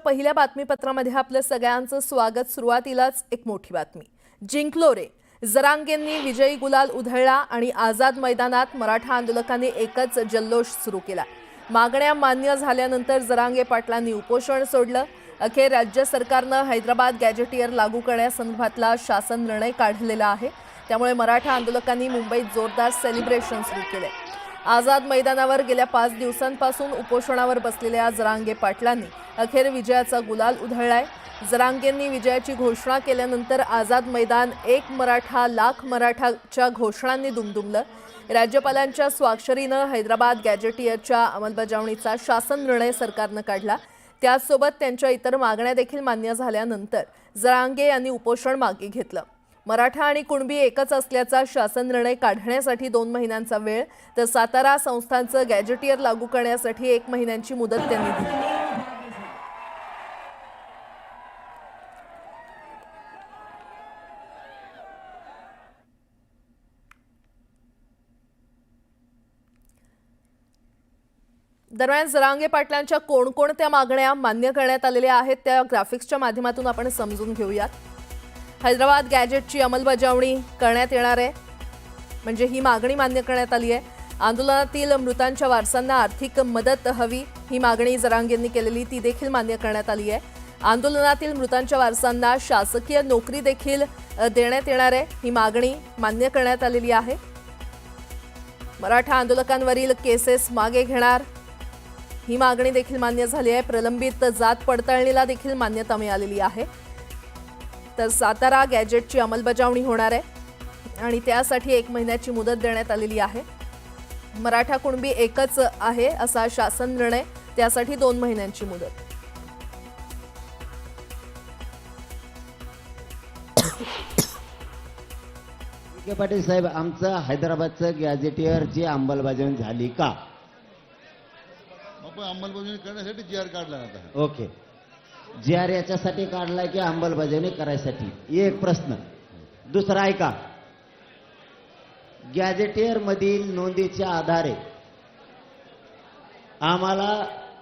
पहिल्या बातमीपत्रामध्ये आपलं सगळ्यांचं स्वागत। सुरुवातीलाच एक मोठी बातमी। जिंकलो रे, जरांगेंनी विजयी गुलाल उधळला आणि आझाद मैदानात मराठा आंदोलकांनी एकच जल्लोष सुरू केला। मागण्या मान्य झाल्यानंतर जरांगे पाटलांनी उपोषण सोडलं। अखेर राज्य सरकारनं हैदराबाद गॅजेटियर लागू करण्यासंदर्भातला शासन निर्णय काढलेला आहे। त्यामुळे मराठा आंदोलकांनी मुंबईत जोरदार सेलिब्रेशन सुरू केले। आझाद मैदानावर गेल्या 5 दिवसांपासून उपोषणावर बसलेल्या जरांगे पाटलांनी अखेर विजयाचा गुलाल उधळलाय। जरांगेंनी विजयाची घोषणा केल्यानंतर आझाद मैदान एक मराठा लाख मराठाच्या घोषणांनी दुमदुमलं। राज्यपालांच्या स्वाक्षरीनं हैदराबाद गॅजेटियरच्या अंमलबजावणीचा शासन निर्णय सरकारनं काढला। त्यासोबत त्यांच्या इतर मागण्या देखील मान्य झाल्यानंतर जरांगे यांनी उपोषण मागे घेतलं। मराठा आणि कुणबी एकच असल्याचा शासन निर्णय काढण्यासाठी 2 महिन्यांचा वेळ, तर सातारा संस्थांचं गॅजेटियर लागू करण्यासाठी 1 महिन्यांची मुदत त्यांनी दिली। दरम्यान जरांगे पाटलांच्या कोणकोणत्या मागण्या मान्य करण्यात आलेल्या आहेत त्या ग्राफिक्सच्या माध्यमातून आपण समजून घेऊयात। हैदराबाद गॅजेटची अंमलबजावणी करण्यात येणार आहे, म्हणजे ही मागणी मान्य करण्यात आली आहे। आंदोलनातील मृतांच्या वारसांना आर्थिक मदत हवी, ही मागणी जरांगेंनी केलेली ती देखील मान्य करण्यात आली आहे। आंदोलनातील मृतांच्या वारसांना शासकीय नोकरी देखील देण्यात येणार आहे, ही मागणी मान्य करण्यात आलेली आहे। मराठा आंदोलकांवरील केसेस मागे घेणार, ही मागणी देखील मान्य झाली आहे। प्रलंबित जात पडताळणीला देखील मान्यता मिळालेली आहे। तर सातारा गॅजेटची अंमलबजावणी होणार आहे आणि त्यासाठी 1 महिन्याची मुदत देण्यात आलेली आहे। मराठा कुणबी एकच आहे असा शासन निर्णय, त्यासाठी 2 महिन्यांची मुदत। विखे पाटील साहेब, आमचं हैदराबादचं गॅजेटियरची अंमलबजावणी झाली का? आपण अंमलबजावणी करण्यासाठी जी आर काढला आता। ओके, जी आर याच्यासाठी काढलाय की अंमलबजावणी करायसाठी? एक प्रश्न। दुसरा ऐका, गॅजेटियर मधील नोंदीच्या आधारे आम्हाला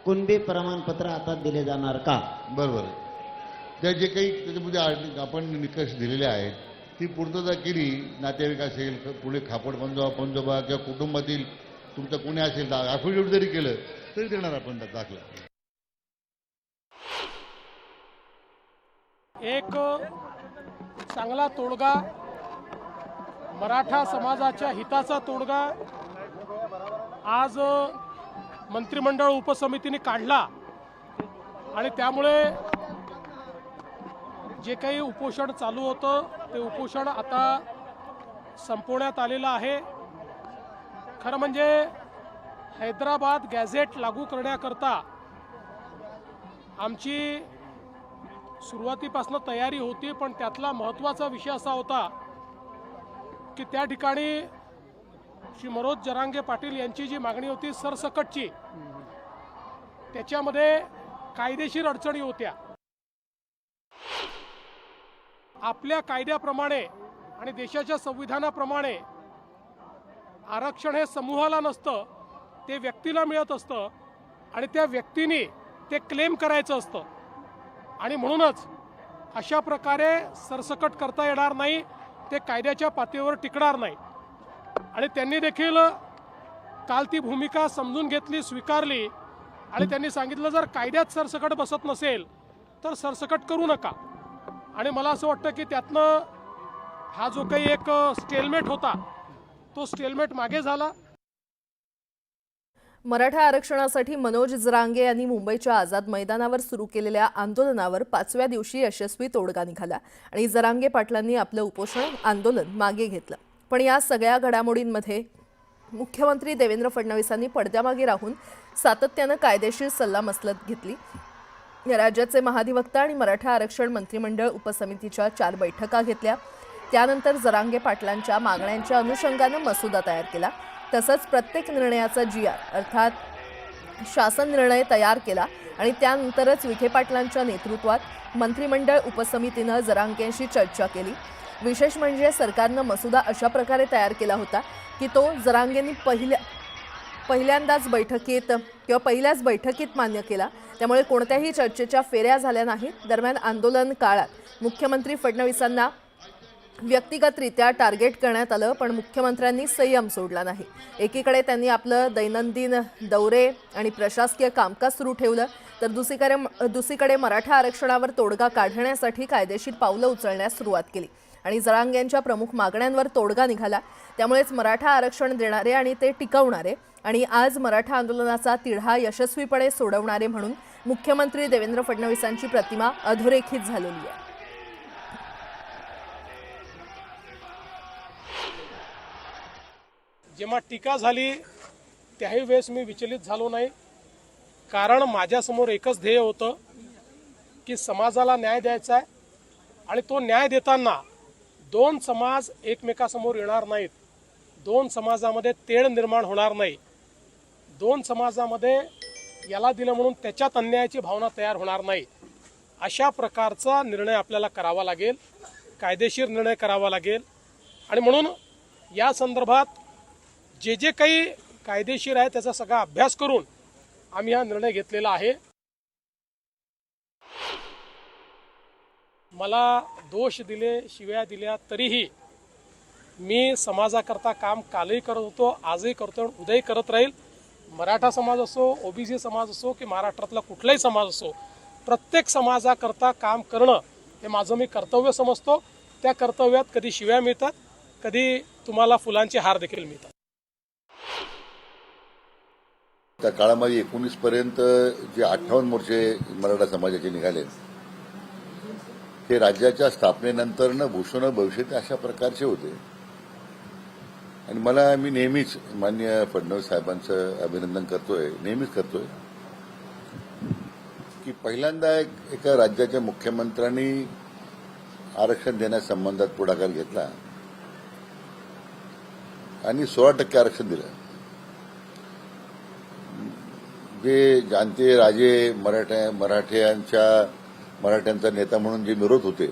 कुणबी प्रमाणपत्र आता दिले जाणार का? बरोबर आहे। त्या जे काही त्याच्यामध्ये आपण निकष दिलेले आहेत ती पूर्तता केली, नातेवाईक असेल, पुढे खापड पंजोबा किंवा कुटुंबातील तुमचं कोणी असेल, ॲफिडेव्हिट जरी केलं तरी देणार आपण दाखला। एक चांगला तोडगा, मराठा समाजाच्या हिताचा तोडगा आज मंत्रिमंडळ उपसमितीने काढला आणि त्यामुळे जे काही उपोषण चालू होतं ते उपोषण आता संपवण्यात आलेलं आहे। खरं म्हणजे हैदराबाद गॅझेट लागू करण्याकरता आमची सुरुवातीपासून तयारी होती, पण त्यातला महत्त्वाचा विषय असा होता की त्या ठिकाणी श्री मनोज जरांगे पाटील यांची जी मागणी होती सरसकटची, त्याच्यामध्ये कायदेशीर अडचणी होत्या। आपल्या कायद्याप्रमाणे आणि देशाच्या संविधानाप्रमाणे आरक्षण हे समूहाला नसतं, ते व्यक्तीला मिळत असतं आणि त्या व्यक्तीने ते क्लेम करायचं असतं आणि म्हणूनच अशा प्रकारे सरसकट करता येणार नाही, ते कायद्याच्या पातळीवर टिकणार नाही। आणि त्यांनी देखील काल ती भूमिका समजून घेतली, स्वीकारली आणि त्यांनी सांगितलं जर कायद्यात सरसकट बसत नसेल तर सरसकट करू नका। आणि मला असं वाटतं की त्यातनं हा जो काही एक स्टेलमेट होता तो स्टेलमेट मागे झाला। मराठा आरक्षणासाठी मनोज जरांगे यांनी मुंबईच्या आझाद मैदानावर सुरू केलेल्या आंदोलनावर 5व्या दिवशी यशस्वी तोडगा निघाला आणि जरांगे पाटलांनी आपलं उपोषण आंदोलन मागे घेतलं। पण या सगळ्या घडामोडींमध्ये मुख्यमंत्री देवेंद्र फडणवीसांनी पडद्यामागे राहून सातत्यानं कायदेशीर सल्लामसलत घेतली। या राज्याचे महाधिवक्ता आणि मराठा आरक्षण मंत्रिमंडळ उपसमितीच्या 4 बैठका घेतल्या। त्यानंतर जरांगे पाटलांच्या मागण्यांच्या अनुषंगानं मसुदा तयार केला, तसंच प्रत्येक निर्णयाचा GR अर्थात शासन निर्णय तयार केला आणि त्यानंतरच विखे पाटलांच्या नेतृत्वात मंत्रिमंडळ उपसमितीनं जरांगेंशी चर्चा केली। विशेष म्हणजे सरकारनं मसुदा अशा प्रकारे तयार केला होता की तो जरांगेंनी पहिल्याच बैठकीत मान्य केला, त्यामुळे कोणत्याही चर्चेच्या फेऱ्या झाल्या नाहीत. दरम्यान आंदोलन काळात मुख्यमंत्री फडणवीसांना व्यक्तिगतरित्या टार्गेट करण्यात आलं, पण मुख्यमंत्र्यांनी संयम सोडला नाही. एकीकडे त्यांनी आपलं दैनंदिन दौरे आणि प्रशासकीय कामकाज सुरू ठेवलं, तर दुसरीकडे मराठा आरक्षणावर तोडगा काढण्यासाठी कायदेशीर पावलं उचलण्यास सुरुवात केली आणि जरांगेंच्या प्रमुख मागण्यांवर तोडगा निघाला. त्यामुळेच मराठा आरक्षण देणारे आणि ते टिकवणारे आणि आज मराठा आंदोलनाचा तिढा यशस्वीपणे सोडवणारे म्हणून मुख्यमंत्री देवेंद्र फडणवीसांची प्रतिमा अधोरेखित झालेली आहे. जेव्हा टीका झाली त्याही वेळेस मी विचलित झालो नाही, कारण माझ्यासमोर एकच ध्येय होतं की समाजाला न्याय द्यायचा आहे आणि तो न्याय देताना दोन समाज एकमेकासमोर येणार नाहीत, दोन समाजामध्ये तेढ निर्माण होणार नाही, दोन समाजामध्ये याला दिलं म्हणून त्याच्यात अन्यायाची भावना तयार होणार नाही. अशा प्रकारचा निर्णय आपल्याला करावा लागेल, कायदेशीर निर्णय करावा लागेल. आणि म्हणून या संदर्भात जे काही कायदेशीर आहे त्याचा सगळा अभ्यास करून आम्ही हा निर्णय घेतलेला आहे. मला दोष दिले, शिव्या दिल्या, तरीही मी समाजाकरता काम कालही करत होतो, आजही करतो, उद्याही करत राहील. मराठा समाज असो, ओबीसी समाज असो की महाराष्ट्रातला कुठलाही समाज असो, प्रत्येक समाजाकरता काम करणं हे माझं मी कर्तव्य समजतो. त्या कर्तव्यात कधी शिव्या मिळतात, कधी तुम्हाला फुलांचे हार देखील मिळतात. त्या काळामध्ये 19 पर्यंत जे 58 मोर्चे मराठा समाजाचे निघाले, हे राज्याच्या स्थापनेनंतर भूषण भविष्य अशा प्रकारचे होते. आणि मी नेहमीच माननीय फडणवीस साहेबांचं अभिनंदन करतोय, नेहमीच करतोय की पहिल्यांदा एका राज्याच्या मुख्यमंत्र्यांनी आरक्षण देण्यासंबंधात पुढाकार घेतला आणि 16% आरक्षण दिलं. जे जाणते राजे मराठ्यांचा नेता म्हणून जे मिरवत होते,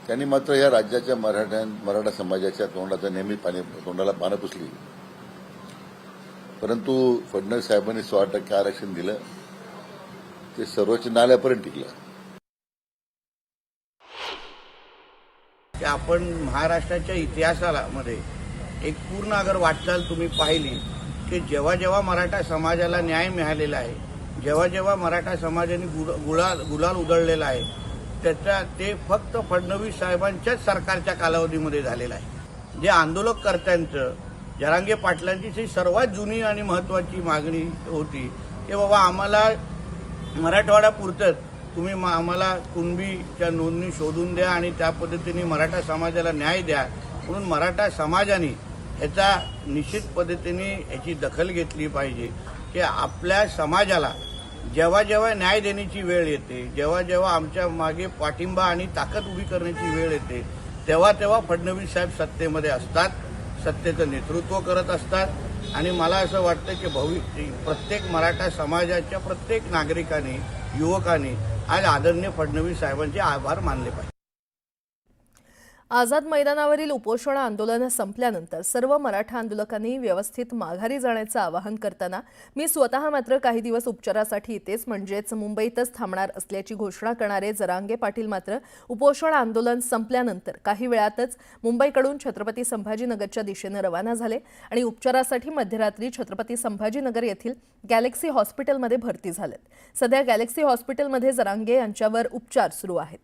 त्यांनी मात्र या राज्याच्या मराठा समाजाच्या तोंडाला पानं पुसली. परंतु फडणवीस साहेबांनी 16% आरक्षण दिलं, ते सर्वोच्च न्यायालयापर्यंत टिकलं. आपण महाराष्ट्राच्या इतिहासामध्ये एक पूर्ण अगर वाटचाल तुम्ही पाहिली की जेव्हा जेव्हा मराठा समाजाला न्याय मिळालेला आहे, जेव्हा जेव्हा मराठा समाजाने गुलाल उधळलेला आहे, ते फक्त फडणवीस साहेबांच्याच सरकारच्या कालावधीमध्ये झालेलं आहे. जे आंदोलकर्त्यांचं, जरांगे पाटलांची सर्वात जुनी आणि महत्वाची मागणी होती की बाबा आम्हाला मराठवाडा पुरतच तुम्ही आम्हाला कुणबीच्या नोंदणी शोधून द्या आणि त्या पद्धतीने मराठा समाजाला न्याय द्या. म्हणून मराठा समाजाने ह्याचा निश्चित पद्धतीने याची दखल घेतली पाहिजे की आपल्या समाजाला जेव्हा जेव्हा न्याय देण्याची वेळ येते, जेव्हा जेव्हा आमच्या मागे पाठिंबा आणि ताकद उभी करण्याची वेळ येते, तेव्हा तेव्हा फडणवीस साहेब सत्तेमध्ये असतात, सत्तेचं नेतृत्व करत असतात. आणि मला असं वाटतं की प्रत्येक मराठा समाजाच्या प्रत्येक नागरिकाने, युवकांनी आज आदरणीय फडणवीस साहेबांचे आभार मानले पाहिजे. आझाद मैदानावरील उपोषण आंदोलन संपल्यानंतर सर्व मराठा आंदोलकांनी व्यवस्थित माघारी जाण्याचं आवाहन करताना मी स्वतः मात्र काही दिवस उपचारासाठी इथेच म्हणजेच मुंबईतच थांबणार असल्याची घोषणा करणारे जरांगे पाटील मात्र उपोषण आंदोलन संपल्यानंतर काही वेळातच मुंबईकडून छत्रपती संभाजीनगरच्या दिशेने रवाना झाले आणि उपचारासाठी मध्यरात्री छत्रपती संभाजीनगर येथील गॅलेक्सी हॉस्पिटलमध्ये भरती झालेत. सध्या गॅलेक्सी हॉस्पिटलमध्ये जरांगे यांच्यावर उपचार सुरू आहेत.